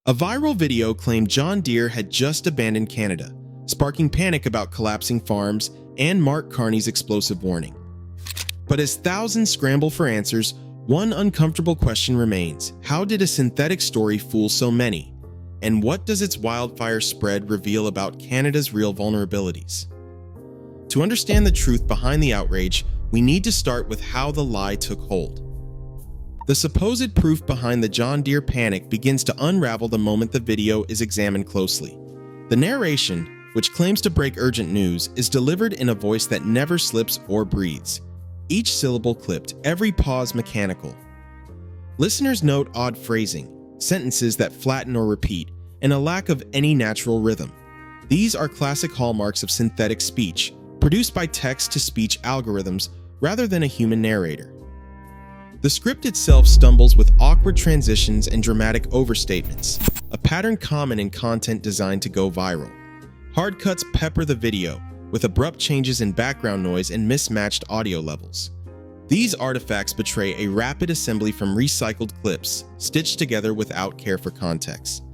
A viral video claimed John Deere had just abandoned Canada, sparking panic about collapsing farms and Mark Carney's explosive warning. But as thousands scramble for answers, one uncomfortable question remains: how did a synthetic story fool so many? And what does its wildfire spread reveal about Canada's real vulnerabilities? To understand the truth behind the outrage, we need to start with how the lie took hold. The supposed proof behind the John Deere panic begins to unravel the moment the video is examined closely. The narration, which claims to break urgent news, is delivered in a voice that never slips or breathes. Each syllable clipped, every pause mechanical. Listeners note odd phrasing, sentences that flatten or repeat, and a lack of any natural rhythm. These are classic hallmarks of synthetic speech, produced by text-to-speech algorithms rather than a human narrator. The script itself stumbles with awkward transitions and dramatic overstatements, a pattern common in content designed to go viral. Hard cuts pepper the video, with abrupt changes in background noise and mismatched audio levels. These artifacts betray a rapid assembly from recycled clips, stitched together without care for context.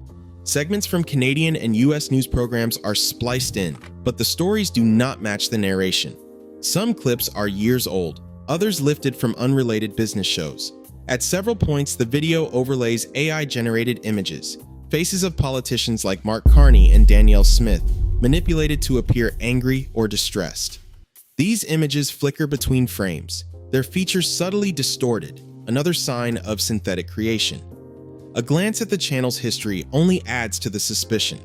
Segments from Canadian and US news programs are spliced in, but the stories do not match the narration. Some clips are years old, others lifted from unrelated business shows. At several points, the video overlays AI-generated images, faces of politicians like Mark Carney and Danielle Smith, manipulated to appear angry or distressed. These images flicker between frames, their features subtly distorted, another sign of synthetic creation. A glance at the channel's history only adds to the suspicion.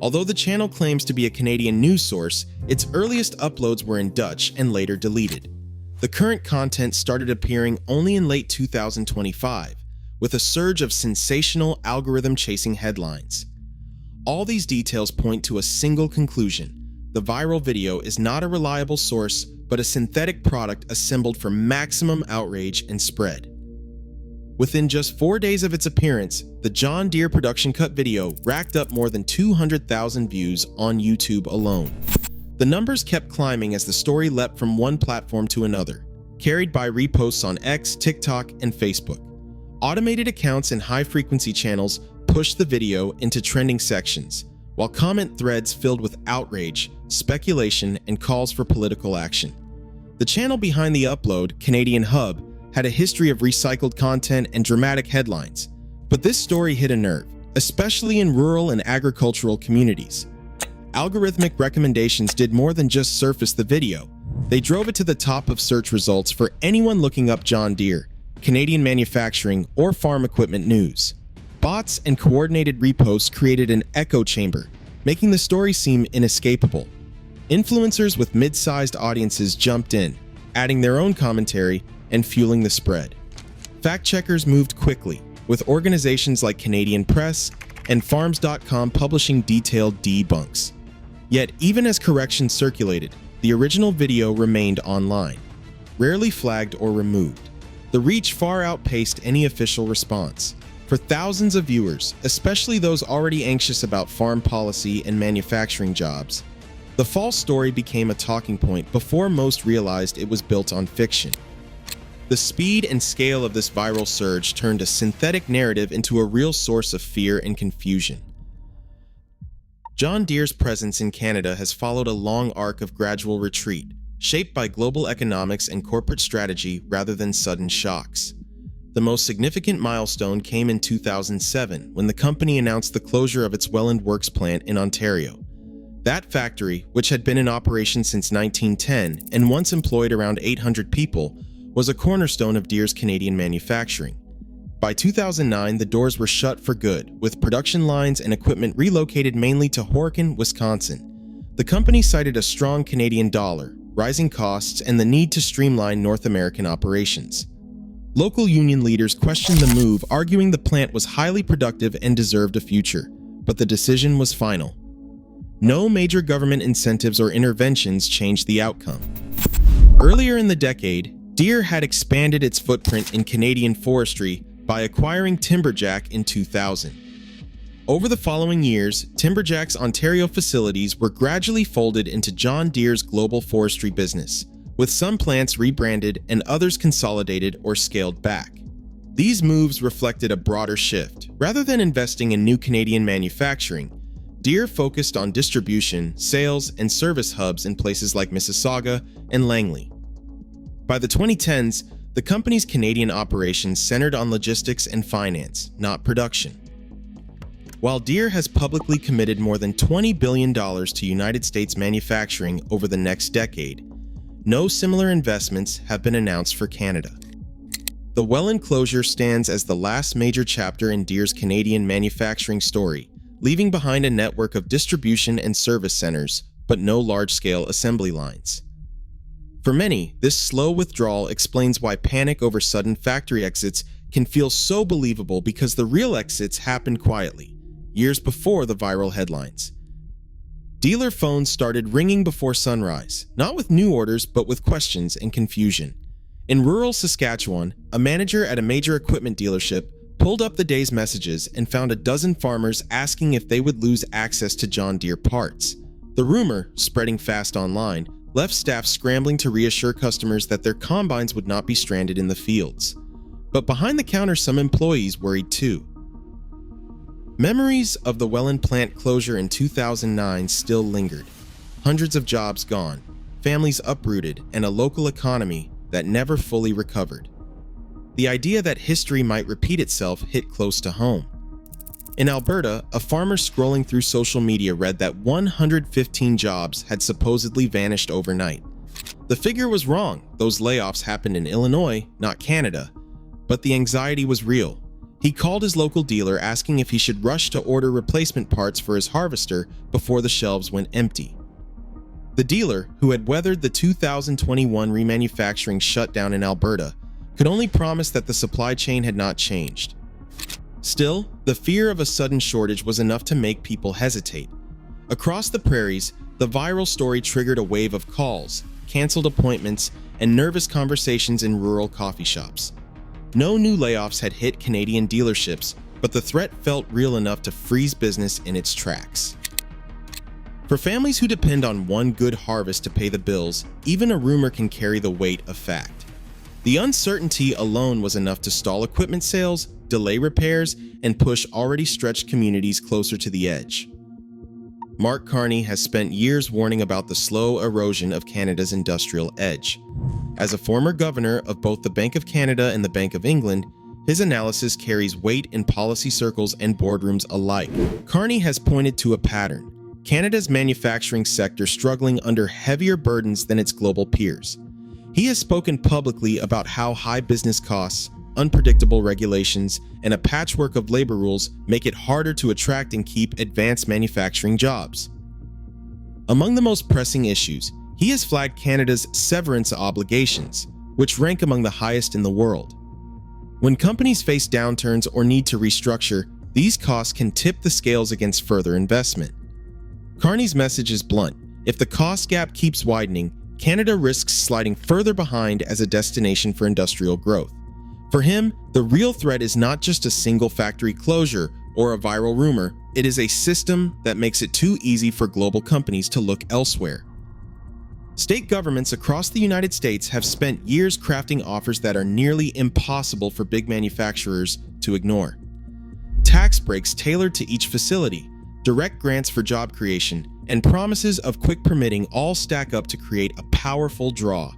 Although the channel claims to be a Canadian news source, its earliest uploads were in Dutch and later deleted. The current content started appearing only in late 2025, with a surge of sensational algorithm-chasing headlines. All these details point to a single conclusion: the viral video is not a reliable source, but a synthetic product assembled for maximum outrage and spread. Within just 4 days of its appearance, the John Deere production cut video racked up more than 200,000 views on YouTube alone. The numbers kept climbing as the story leapt from one platform to another, carried by reposts on X, TikTok, and Facebook. Automated accounts and high-frequency channels pushed the video into trending sections, while comment threads filled with outrage, speculation, and calls for political action. The channel behind the upload, Canadian Hub, had a history of recycled content and dramatic headlines, but this story hit a nerve, especially in rural and agricultural communities. Algorithmic recommendations did more than just surface the video. They drove it to the top of search results for anyone looking up John Deere, Canadian manufacturing, or farm equipment news. Bots and coordinated reposts created an echo chamber, making the story seem inescapable. Influencers with mid-sized audiences jumped in, adding their own commentary and fueling the spread. Fact-checkers moved quickly, with organizations like Canadian Press and Farms.com publishing detailed debunks. Yet, even as corrections circulated, the original video remained online, rarely flagged or removed. The reach far outpaced any official response. For thousands of viewers, especially those already anxious about farm policy and manufacturing jobs, the false story became a talking point before most realized it was built on fiction. The speed and scale of this viral surge turned a synthetic narrative into a real source of fear and confusion. John Deere's presence in Canada has followed a long arc of gradual retreat, shaped by global economics and corporate strategy rather than sudden shocks. The most significant milestone came in 2007 when the company announced the closure of its Welland Works plant in Ontario. That factory, which had been in operation since 1910 and once employed around 800 people, was a cornerstone of Deere's Canadian manufacturing. By 2009, the doors were shut for good, with production lines and equipment relocated mainly to Horicon, Wisconsin. The company cited a strong Canadian dollar, rising costs, and the need to streamline North American operations. Local union leaders questioned the move, arguing the plant was highly productive and deserved a future, but the decision was final. No major government incentives or interventions changed the outcome. Earlier in the decade, Deere had expanded its footprint in Canadian forestry by acquiring Timberjack in 2000. Over the following years, Timberjack's Ontario facilities were gradually folded into John Deere's global forestry business, with some plants rebranded and others consolidated or scaled back. These moves reflected a broader shift. Rather than investing in new Canadian manufacturing, Deere focused on distribution, sales, and service hubs in places like Mississauga and Langley. By the 2010s, the company's Canadian operations centered on logistics and finance, not production. While Deere has publicly committed more than $20 billion to United States manufacturing over the next decade, no similar investments have been announced for Canada. The Welland closure stands as the last major chapter in Deere's Canadian manufacturing story, leaving behind a network of distribution and service centers, but no large-scale assembly lines. For many, this slow withdrawal explains why panic over sudden factory exits can feel so believable, because the real exits happened quietly, years before the viral headlines. Dealer phones started ringing before sunrise, not with new orders but with questions and confusion. In rural Saskatchewan, a manager at a major equipment dealership pulled up the day's messages and found a dozen farmers asking if they would lose access to John Deere parts. The rumor, spreading fast online, left staff scrambling to reassure customers that their combines would not be stranded in the fields. But behind the counter, some employees worried too. Memories of the Welland plant closure in 2009 still lingered. Hundreds of jobs gone, families uprooted, and a local economy that never fully recovered. The idea that history might repeat itself hit close to home. In Alberta, a farmer scrolling through social media read that 115 jobs had supposedly vanished overnight. The figure was wrong. Those layoffs happened in Illinois, not Canada. But the anxiety was real. He called his local dealer asking if he should rush to order replacement parts for his harvester before the shelves went empty. The dealer, who had weathered the 2021 remanufacturing shutdown in Alberta, could only promise that the supply chain had not changed. Still, the fear of a sudden shortage was enough to make people hesitate. Across the prairies, the viral story triggered a wave of calls, canceled appointments, and nervous conversations in rural coffee shops. No new layoffs had hit Canadian dealerships, but the threat felt real enough to freeze business in its tracks. For families who depend on one good harvest to pay the bills, even a rumor can carry the weight of fact. The uncertainty alone was enough to stall equipment sales, delay repairs, and push already stretched communities closer to the edge. Mark Carney has spent years warning about the slow erosion of Canada's industrial edge. As a former governor of both the Bank of Canada and the Bank of England, his analysis carries weight in policy circles and boardrooms alike. Carney has pointed to a pattern: Canada's manufacturing sector struggling under heavier burdens than its global peers. He has spoken publicly about how high business costs, unpredictable regulations, and a patchwork of labor rules make it harder to attract and keep advanced manufacturing jobs. Among the most pressing issues, he has flagged Canada's severance obligations, which rank among the highest in the world. When companies face downturns or need to restructure, these costs can tip the scales against further investment. Carney's message is blunt: if the cost gap keeps widening, Canada risks sliding further behind as a destination for industrial growth. For him, the real threat is not just a single factory closure or a viral rumor. It is a system that makes it too easy for global companies to look elsewhere. State governments across the United States have spent years crafting offers that are nearly impossible for big manufacturers to ignore. Tax breaks tailored to each facility, direct grants for job creation, and promises of quick permitting all stack up to create a powerful draw.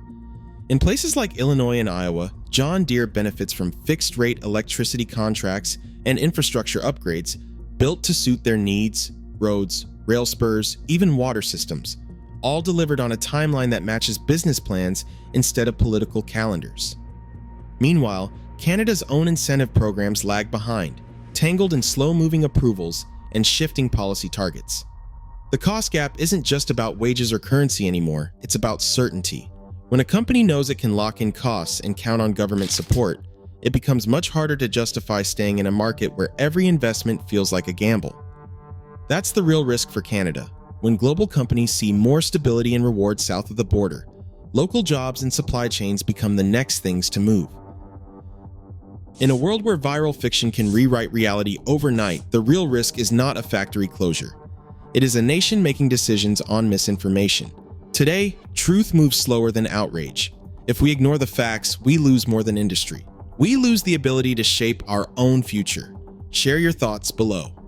In places like Illinois and Iowa, John Deere benefits from fixed-rate electricity contracts and infrastructure upgrades built to suit their needs: roads, rail spurs, even water systems, all delivered on a timeline that matches business plans instead of political calendars. Meanwhile, Canada's own incentive programs lag behind, tangled in slow-moving approvals and shifting policy targets. The cost gap isn't just about wages or currency anymore, it's about certainty. When a company knows it can lock in costs and count on government support, it becomes much harder to justify staying in a market where every investment feels like a gamble. That's the real risk for Canada. When global companies see more stability and reward south of the border, local jobs and supply chains become the next things to move. In a world where viral fiction can rewrite reality overnight, the real risk is not a factory closure. It is a nation making decisions on misinformation. Today, truth moves slower than outrage. If we ignore the facts, we lose more than industry. we lose the ability to shape our own future. Share your thoughts below.